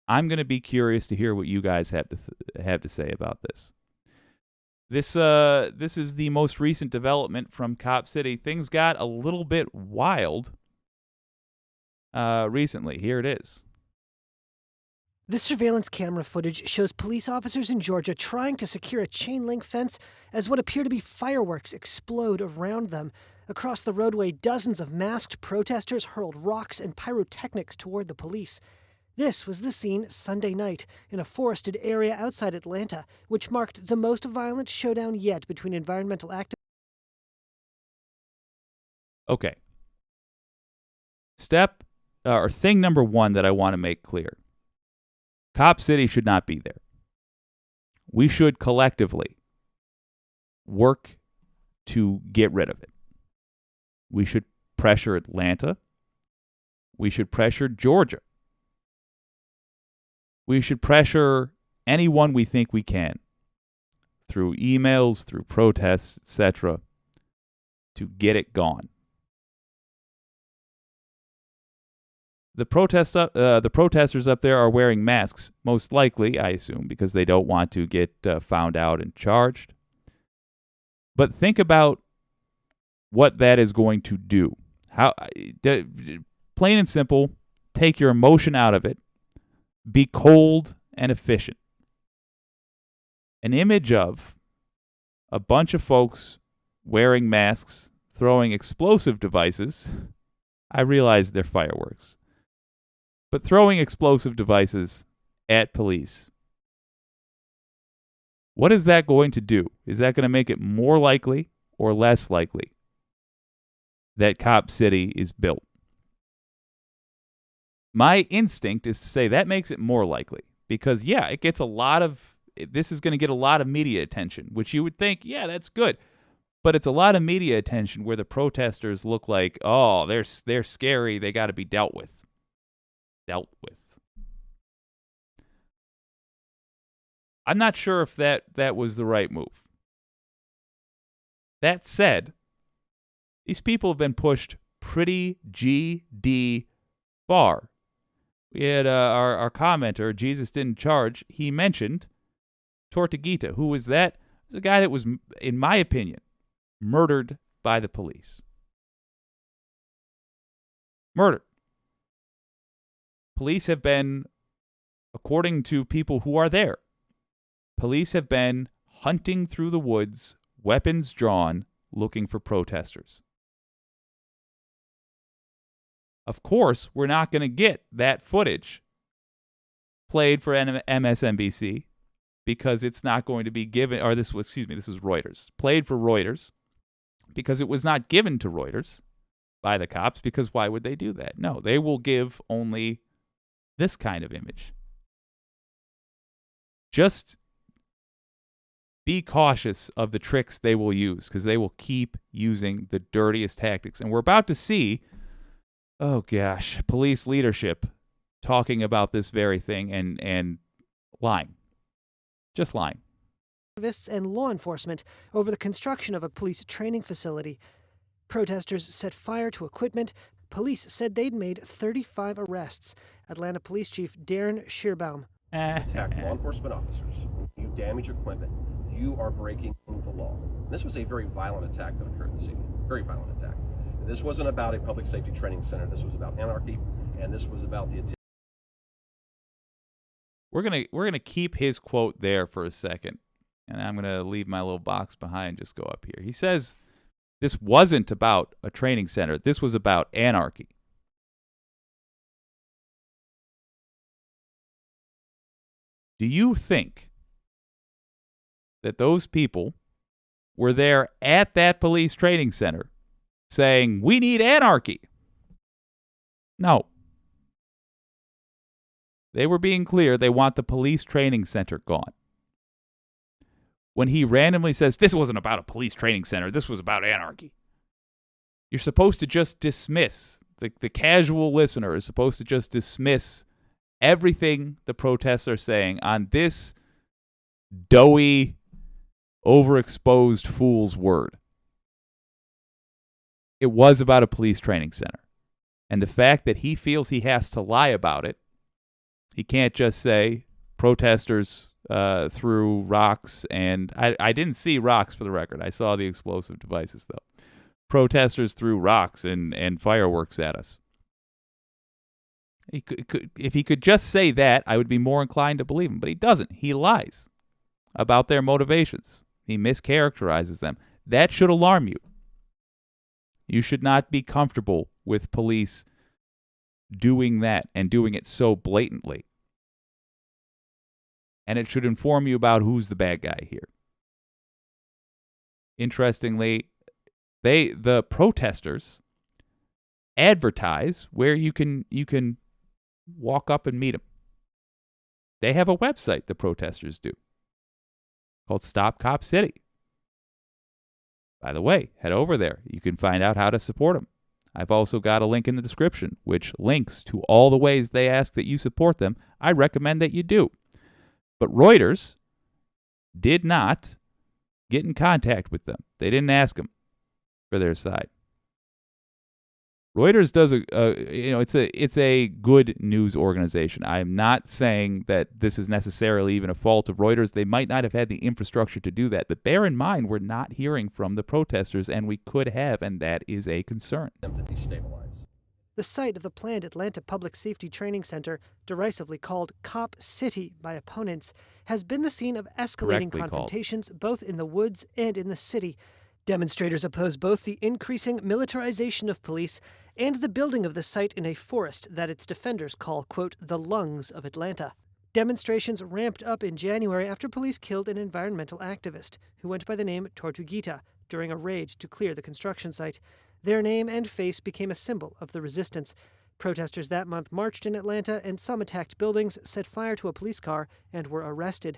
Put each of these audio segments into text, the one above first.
I'm going to be curious to hear what you guys have to say about this. This is the most recent development from Cop City. Things got a little bit wild recently. Here it is. This surveillance camera footage shows police officers in Georgia trying to secure a chain link fence as what appear to be fireworks explode around them. Across the roadway, dozens of masked protesters hurled rocks and pyrotechnics toward the police. This was the scene Sunday night in a forested area outside Atlanta, which marked the most violent showdown yet between environmental activists. Okay. Thing number one that I want to make clear. Cop City should not be there. We should collectively work to get rid of it. We should pressure Atlanta. We should pressure Georgia. We should pressure anyone we think we can through emails, through protests, etc., to get it gone. The protesters up there are wearing masks, most likely, I assume, because they don't want to get found out and charged. But think about what that is going to do. Plain and simple, take your emotion out of it. Be cold and efficient. An image of a bunch of folks wearing masks, throwing explosive devices. I realize they're fireworks. But throwing explosive devices at police. What is that going to do? Is that going to make it more likely or less likely that Cop City is built? My instinct is to say that makes it more likely because, it gets this is going to get a lot of media attention, which you would think, that's good. But it's a lot of media attention where the protesters look like, oh, they're scary. They got to be dealt with. I'm not sure if that was the right move. That said, these people have been pushed pretty GD far. We had our commenter, Jesus Didn't Charge, he mentioned Tortuguita. Who was that? It was a guy that was, in my opinion, murdered by the police. Murdered. Police have been, according to people who are there, police have been hunting through the woods, weapons drawn, looking for protesters. Of course, we're not going to get that footage played for MSNBC because it's not going to be given, this was Reuters. Played for Reuters because it was not given to Reuters by the cops because why would they do that? No, they will give only this kind of image. Just be cautious of the tricks they will use because they will keep using the dirtiest tactics. And we're about to see, police leadership talking about this very thing and lying. Just lying. Activists and law enforcement over the construction of a police training facility. Protesters set fire to equipment. Police said they'd made 35 arrests. Atlanta Police Chief Darren Shearbaum. Attack law enforcement officers. You damage equipment. You are breaking the law. This was a very violent attack that occurred this evening. Very violent attack. This wasn't about a public safety training center. This was about anarchy, and this was about the attempt. We're gonna keep his quote there for a second, and I'm gonna leave my little box behind and just go up here. He says this wasn't about a training center. This was about anarchy. Do you think that those people were there at that police training center saying, we need anarchy? No. They were being clear they want the police training center gone. When he randomly says, this wasn't about a police training center, this was about anarchy, you're supposed to just dismiss, the casual listener is supposed to just dismiss everything the protests are saying on this doughy, overexposed fool's word. It was about a police training center. And the fact that he feels he has to lie about it He can't just say protesters threw rocks, and I didn't see rocks for the record. I saw the explosive devices, though. Protesters threw rocks and fireworks at us. If he could just say that, I would be more inclined to believe him, but he doesn't. He lies about their motivations. He mischaracterizes them. That should alarm you. You should not be comfortable with police doing that and doing it so blatantly. And it should inform you about who's the bad guy here. Interestingly, the protesters advertise where you can walk up and meet them. They have a website, the protesters do, called Stop Cop City. By the way, head over there. You can find out how to support them. I've also got a link in the description, which links to all the ways they ask that you support them. I recommend that you do. But Reuters did not get in contact with them. They didn't ask them for their side. Reuters does it's a good news organization. I'm not saying that this is necessarily even a fault of Reuters. They might not have had the infrastructure to do that. But bear in mind, we're not hearing from the protesters, and we could have, and that is a concern. Them to destabilize. The site of the planned Atlanta Public Safety Training Center, derisively called Cop City by opponents, has been the scene of escalating Correctly confrontations both in the woods and in the city. Demonstrators oppose both the increasing militarization of police and the building of the site in a forest that its defenders call, quote, the lungs of Atlanta. Demonstrations ramped up in January after police killed an environmental activist who went by the name Tortuguita during a raid to clear the construction site. Their name and face became a symbol of the resistance. Protesters that month marched in Atlanta, and some attacked buildings, set fire to a police car, and were arrested.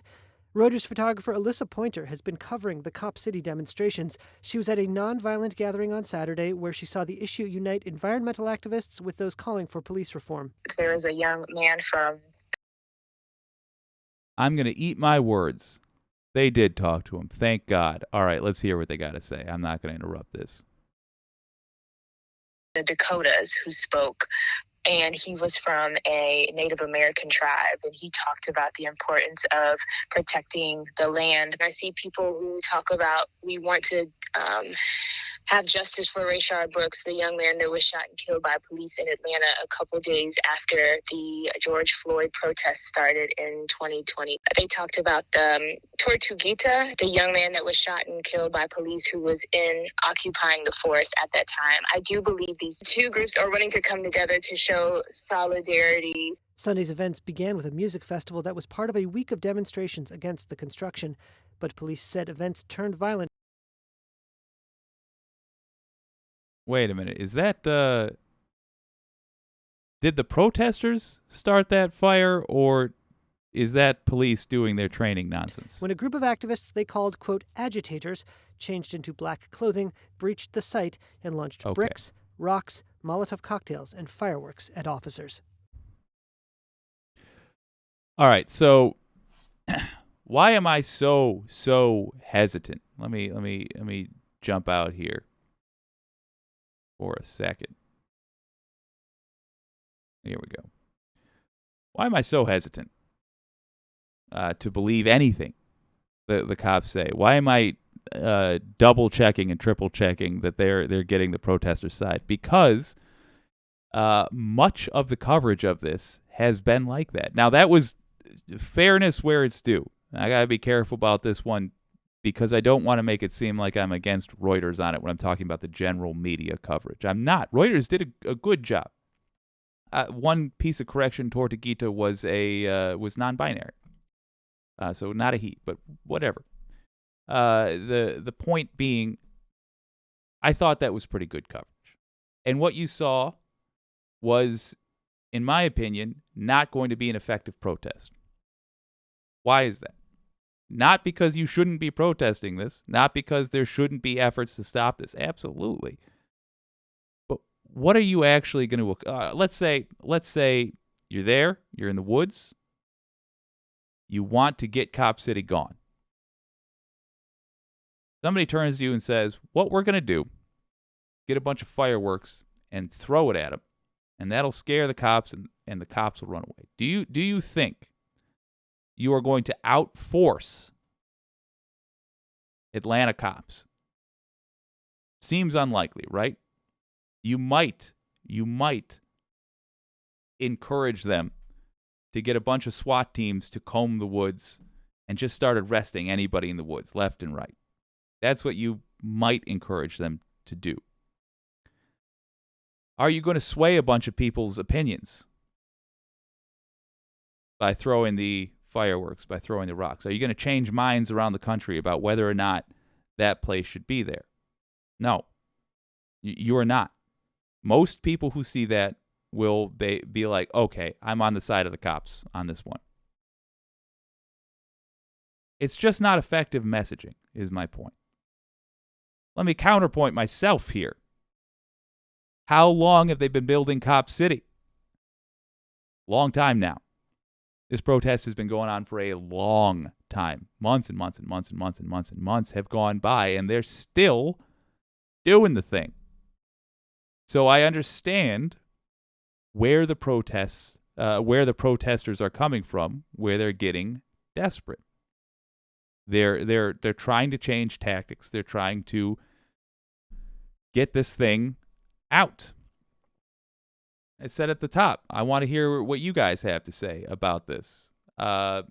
Reuters photographer Alyssa Pointer has been covering the Cop City demonstrations. She was at a nonviolent gathering on Saturday where she saw the issue unite environmental activists with those calling for police reform. There was a young man from... I'm going to eat my words. They did talk to him. Thank God. All right, let's hear what they got to say. I'm not going to interrupt this. The Dakotas who spoke, and he was from a Native American tribe, and he talked about the importance of protecting the land. I see people who talk about we want to have justice for Rayshard Brooks, the young man that was shot and killed by police in Atlanta a couple days after the George Floyd protests started in 2020. They talked about Tortuguita, the young man that was shot and killed by police who was occupying the forest at that time. I do believe these two groups are willing to come together to show solidarity. Sunday's events began with a music festival that was part of a week of demonstrations against the construction, but police said events turned violent. Wait a minute. Is that, did the protesters start that fire, or is that police doing their training nonsense? When a group of activists they called, quote, agitators, changed into black clothing, breached the site and launched bricks, rocks, Molotov cocktails, and fireworks at officers. All right, so why am I so hesitant? Let me jump out here for a second. Here we go. Why am I so hesitant to believe anything the cops say? Why am I double checking and triple checking that they're getting the protesters' side? Because much of the coverage of this has been like that. Now, that was fairness where it's due. I gotta be careful about this one, because I don't want to make it seem like I'm against Reuters on it when I'm talking about the general media coverage. I'm not. Reuters did a good job. One piece of correction: Tortuguita was non-binary, so not a he, but whatever. The point being, I thought that was pretty good coverage, and what you saw was, in my opinion, not going to be an effective protest. Why is that? Not because you shouldn't be protesting this, not because there shouldn't be efforts to stop this. Absolutely. But what are you actually going to, let's say you're there, you're in the woods, you want to get Cop City gone. Somebody turns to you and says, what we're going to do, get a bunch of fireworks and throw it at them, And that'll scare the cops, and the cops will run away. Do you think you are going to outforce Atlanta cops? Seems unlikely, right? You might encourage them to get a bunch of SWAT teams to comb the woods and just start arresting anybody in the woods, left and right. That's what you might encourage them to do. Are you going to sway a bunch of people's opinions by throwing the fireworks, by throwing the rocks? Are you going to change minds around the country about whether or not that place should be there? No, you are not. Most people who see that will be like, okay, I'm on the side of the cops on this one. It's just not effective messaging, is my point. Let me counterpoint myself here. How long have they been building Cop City? Long time now. This protest has been going on for a long time. Months and months and months and months and months and months have gone by, and they're still doing the thing. So I understand where the protesters are coming from, where they're getting desperate. They're trying to change tactics. They're trying to get this thing out. I said at the top, I want to hear what you guys have to say about this. What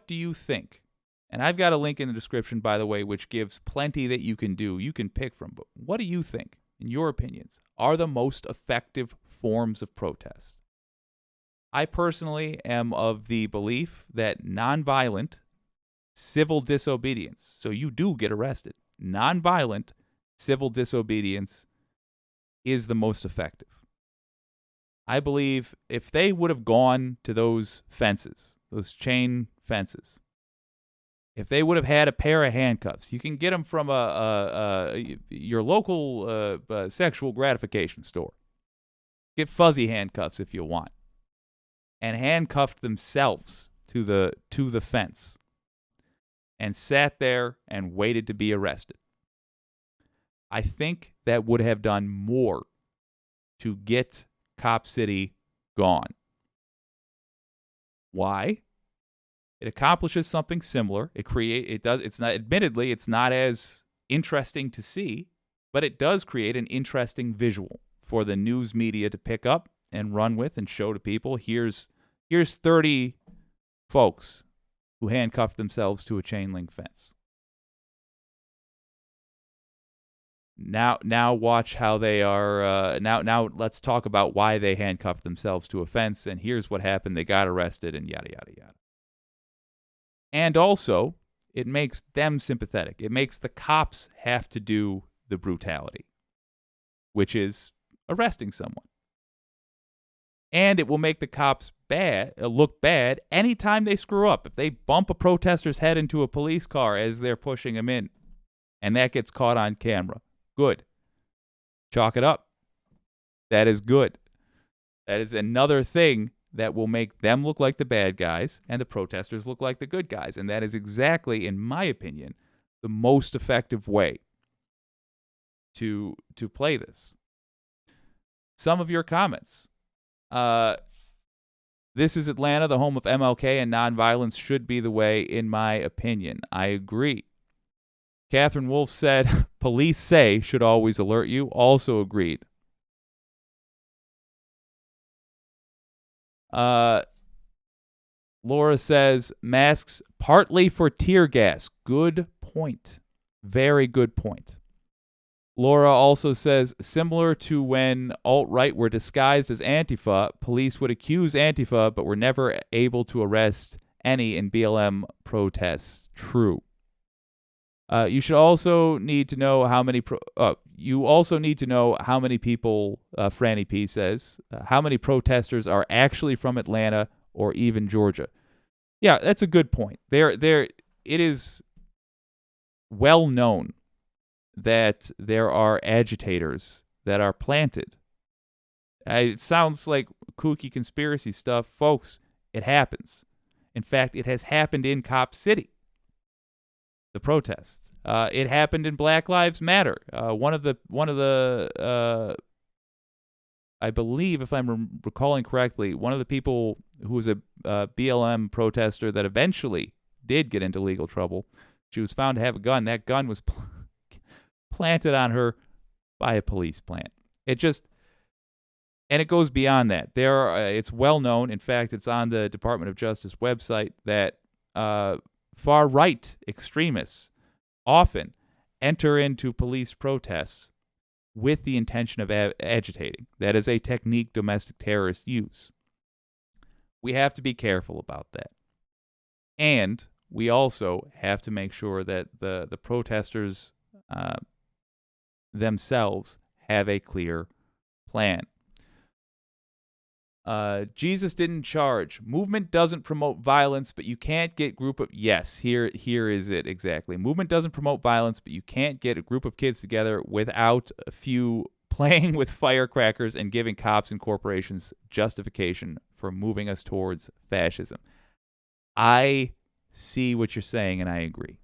do you think? And I've got a link in the description, by the way, which gives plenty that you can do. You can pick from. But what do you think, in your opinions, are the most effective forms of protest? I personally am of the belief that nonviolent civil disobedience, so you do get arrested, nonviolent civil disobedience is the most effective. I believe if they would have gone to those fences, those chain fences, if they would have had a pair of handcuffs, you can get them from your local sexual gratification store. Get fuzzy handcuffs if you want, and handcuffed themselves to the fence, and sat there and waited to be arrested. I think that would have done more to get Cop City gone. Why? It accomplishes something similar. It's not as interesting to see, but it does create an interesting visual for the news media to pick up and run with and show to people. Here's 30 folks who handcuffed themselves to a chain link fence. Now watch how they are. Now let's talk about why they handcuffed themselves to a fence, and here's what happened. They got arrested, and yada yada yada. And also, it makes them sympathetic. It makes the cops have to do the brutality, which is arresting someone. And it will make the cops look bad anytime they screw up. If they bump a protester's head into a police car as they're pushing him in, and that gets caught on camera, good. Chalk it up. That is good. That is another thing that will make them look like the bad guys and the protesters look like the good guys. And that is exactly, in my opinion, the most effective way to play this. Some of your comments. This is Atlanta, the home of MLK, and nonviolence should be the way, in my opinion. I agree. Catherine Wolf said, police say should always alert you. Also agreed. Laura says, masks partly for tear gas. Good point. Very good point. Laura also says, similar to when alt-right were disguised as Antifa, police would accuse Antifa, but were never able to arrest any in BLM protests. True. You should also need to know how many people, Franny P says, how many protesters are actually from Atlanta or even Georgia. Yeah, that's a good point. It is well known that there are agitators that are planted. It sounds like kooky conspiracy stuff. Folks, it happens. In fact, it has happened in Cop City. the protests. It happened in Black Lives Matter. One of the I believe, if I'm recalling correctly, one of the people who was a BLM protester that eventually did get into legal trouble, she was found to have a gun. That gun was planted on her by a police plant. And it goes beyond that. It's well known. In fact, it's on the Department of Justice website that far-right extremists often enter into police protests with the intention of agitating. That is a technique domestic terrorists use. We have to be careful about that. And we also have to make sure that the protesters themselves have a clear plan. Jesus didn't charge. Movement doesn't promote violence, but you can't get Yes, here is it exactly. Movement doesn't promote violence, but you can't get a group of kids together without a few playing with firecrackers and giving cops and corporations justification for moving us towards fascism. I see what you're saying, and I agree.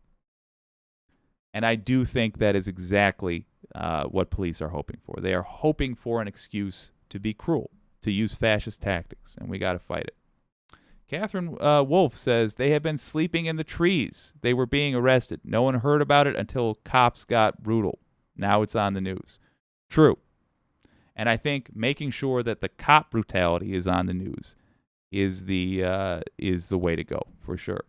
And I do think that is exactly what police are hoping for. They are hoping for an excuse to be cruel, to use fascist tactics, and we got to fight it. Catherine Wolf says, they had been sleeping in the trees. They were being arrested. No one heard about it until cops got brutal. Now it's on the news. True. And I think making sure that the cop brutality is on the news is the way to go, for sure.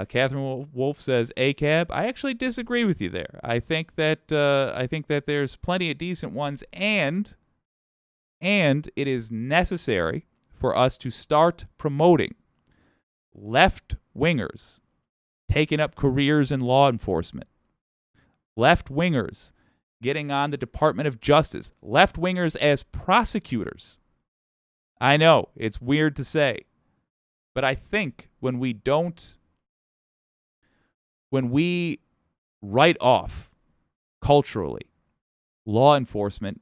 Catherine Wolf says, ACAB. I actually disagree with you there. I think that there's plenty of decent ones, and it is necessary for us to start promoting left-wingers taking up careers in law enforcement, left-wingers getting on the Department of Justice, left-wingers as prosecutors. I know, it's weird to say, but I think when we write off culturally law enforcement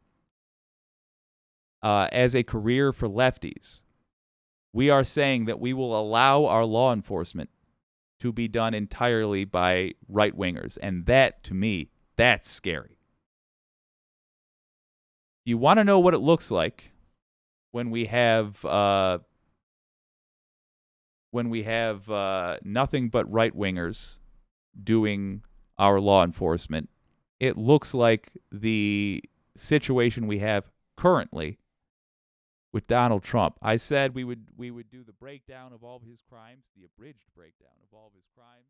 as a career for lefties, we are saying that we will allow our law enforcement to be done entirely by right-wingers. And that, to me, that's scary. You want to know what it looks like when we have nothing but right-wingers doing our law enforcement. It looks like the situation we have currently with Donald Trump. I said we would do the breakdown of all of his crimes, the abridged breakdown of all of his crimes.